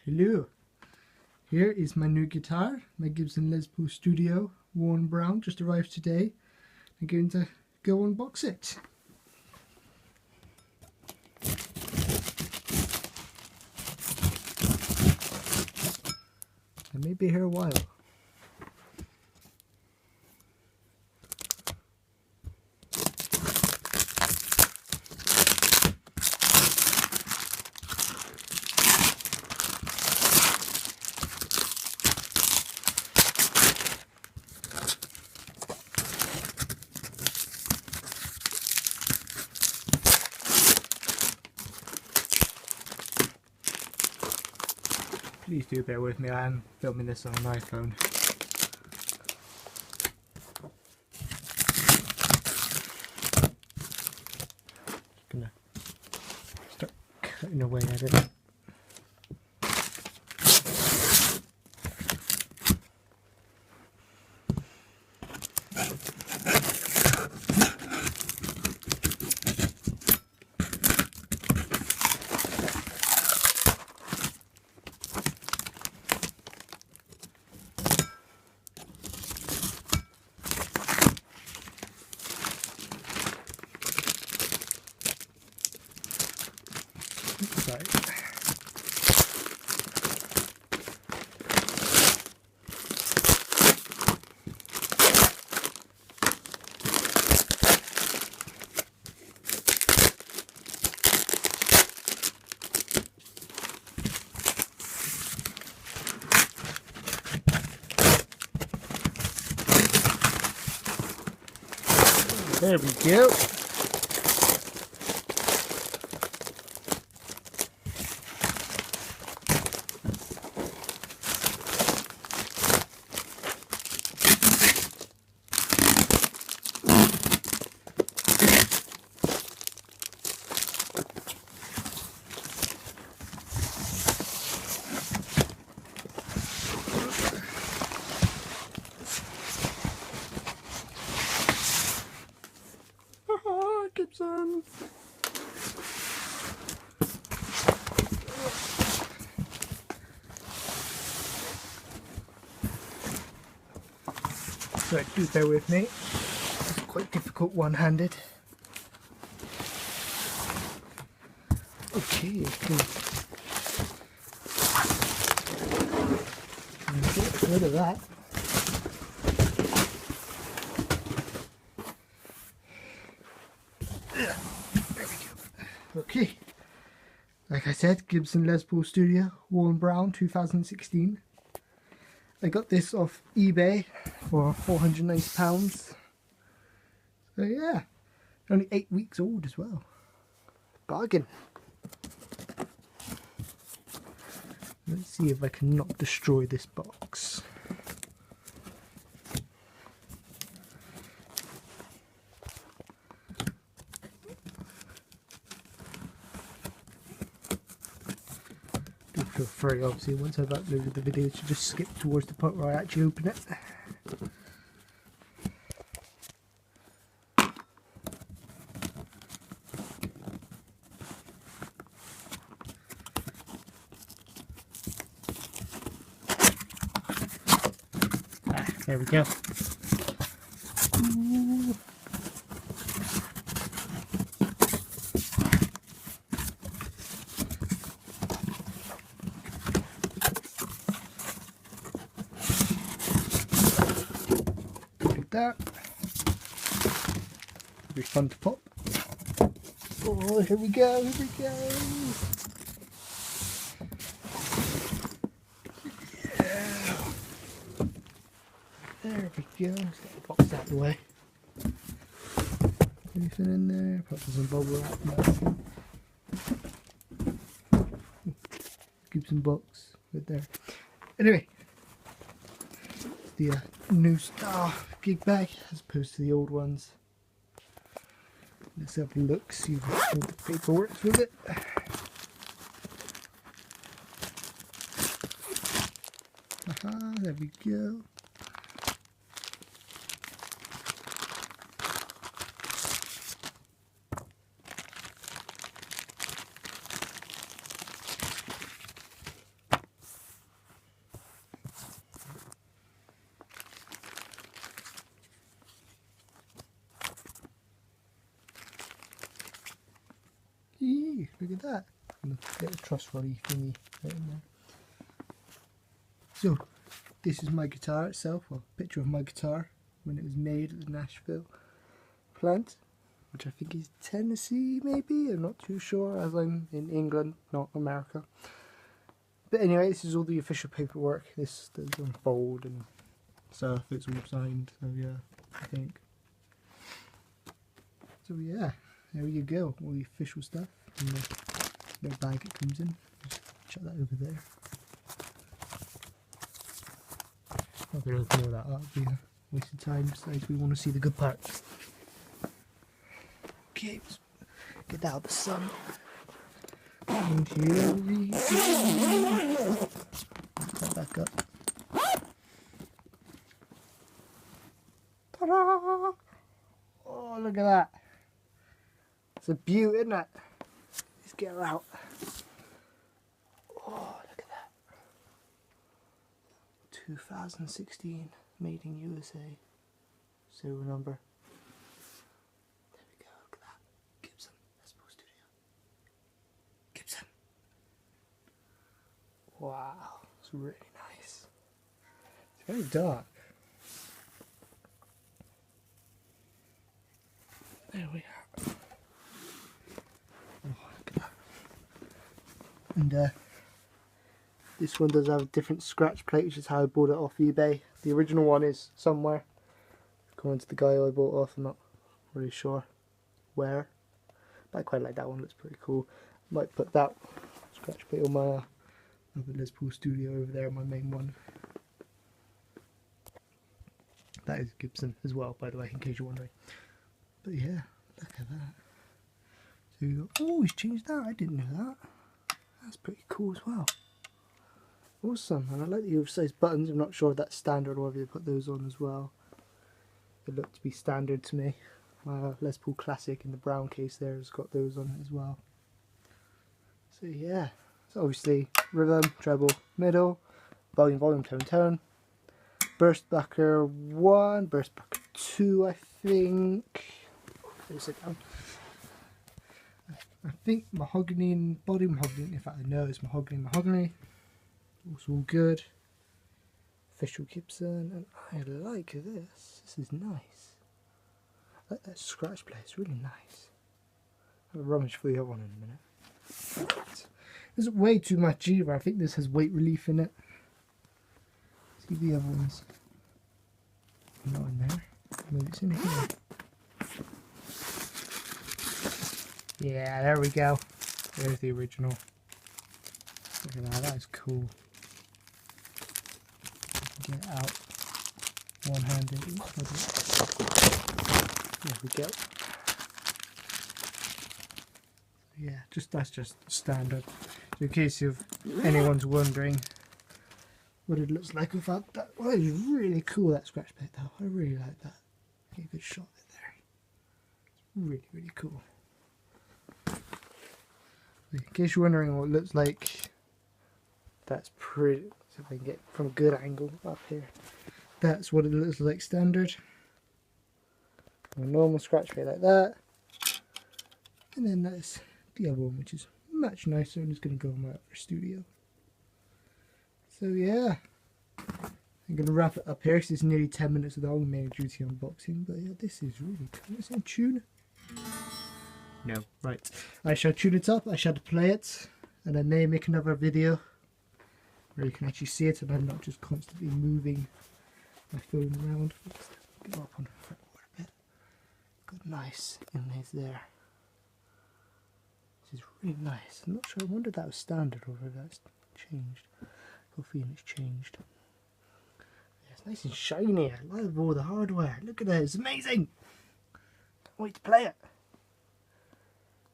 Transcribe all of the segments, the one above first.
Hello. Here is my new guitar, my Gibson Les Paul Studio, worn brown, just arrived today. I'm going to go unbox it. I may be here a while. Please do bear with me, I am filming this on an iPhone. Just gonna start cutting away at it. Right. There we go. Gibson. Right, do bear with me. It's quite difficult one-handed. Okay, cool. Get rid of that. There we go. Okay, like I said, Gibson Les Paul Studio, worn brown, 2016. I got this off eBay for £490. So yeah, only 8 weeks old as well. Bargain. Let's see if I can not destroy this box. Feel free, obviously, once I've uploaded the video, to just skip towards the part where I actually open it. There we go. Ooh. That be fun to pop. Oh, here we go, here we go. Yeah. There we go. Let's get the box out of the way. Anything in there? Probably some bubble wrap. Gibson box right there. Anyway, the new Star gig bag as opposed to the old ones. Let's have a look, see how the paper works with it. Aha, there we go. Look at that. Little truss roddy thingy right in there. So, this is my guitar itself, or a picture of my guitar when it was made at the Nashville plant, which I think is Tennessee maybe, I'm not too sure as I'm in England, not America. But anyway, this is all the official paperwork. This does unfold and stuff, it's all signed, so yeah, I think. So yeah, there you go, all the official stuff in the bag it comes in. Just chuck that over there. I'm not going to open all that up, it'd be a waste of time, besides we want to see the good parts. Okay, let's get that out of the sun. And here we go. Put that back up. Ta-da! Oh, look at that. It's a beaut, isn't it? Let's get her out. Oh, look at that. 2016, made in USA. Serial number. There we go, look at that. Gibson Les Paul Studio. Gibson. Wow, it's really nice. It's very dark. There we are. Oh, look at that. And this one does have a different scratch plate, which is how I bought it off eBay. The original one is somewhere. According to the guy I bought off, I'm not really sure where. But I quite like that one, looks pretty cool. Might put that scratch plate on my other Les Paul Studio over there, my main one. That is Gibson as well, by the way, in case you're wondering. But yeah, look at that. So you got, oh, he's changed that, I didn't know that. That's pretty cool as well. Awesome, and I like the oversized buttons. I'm not sure if that's standard or whether they put those on as well. They look to be standard to me. My Les Paul Classic in the brown case there has got those on it as well. So yeah, so obviously rhythm, treble, middle, volume, tone. Burst backer 1, burst backer 2 I think. There's it down. I think mahogany and body mahogany, in fact I know it's mahogany. Also all good. Official Gibson, and I like this. This is nice. I like that scratch plate, it's really nice. I'll rummage for the other one in a minute. Right. There's way too much either. I think this has weight relief in it. See the other ones. Not in there. Maybe it's in here. Yeah, there we go. There's the original. Look at that, that is cool. Get it out one-handed. There we go. Yeah, that's just standard. So in case of anyone's wondering what it looks like without that. Well, it's really cool, that scratch plate though. I really like that. Get a good shot of it there. It's really, really cool. In case you're wondering what it looks like, that's pretty. So if I can get from a good angle up here, that's what it looks like standard. A normal scratch plate like that, and then that's the other one, which is much nicer and is going to go in my other studio. So yeah, I'm going to wrap it up here because it's nearly 10 minutes long, main duty unboxing. But yeah, this is really cool. Is it in tune? No, right. I shall tune it up, I shall play it, and I may make another video where you can actually see it and I'm not just constantly moving my phone around. Let's go up on the fretboard a bit. Got nice inlays there. This is really nice. I'm not sure, I wonder if that was standard or if that's changed. I feel it's changed. Yeah, it's nice and shiny. I love all the hardware. Look at that, it's amazing. Can't wait to play it.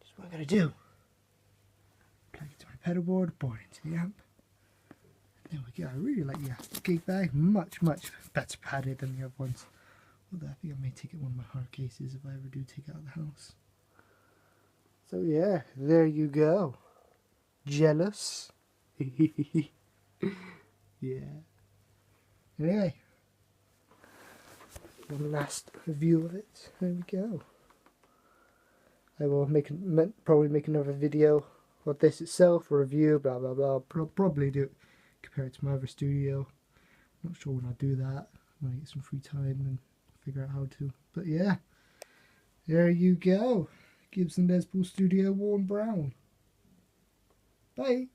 Just what I'm going to do. Plug it to my pedal board into the amp. There we go. I really like the gig bag. Much better padded than the other ones. Although I think I may take it one of my hard cases if I ever do take it out of the house. So yeah, there you go. Jealous? Yeah. Anyway, one last review of it. There we go. I will probably make another video got this itself, a review, blah blah blah. Probably do it, compare it to my other studio. Not sure when I do that, when I get some free time and figure out how to. But yeah, there you go. Gibson Les Paul Studio Worn Brown. Bye.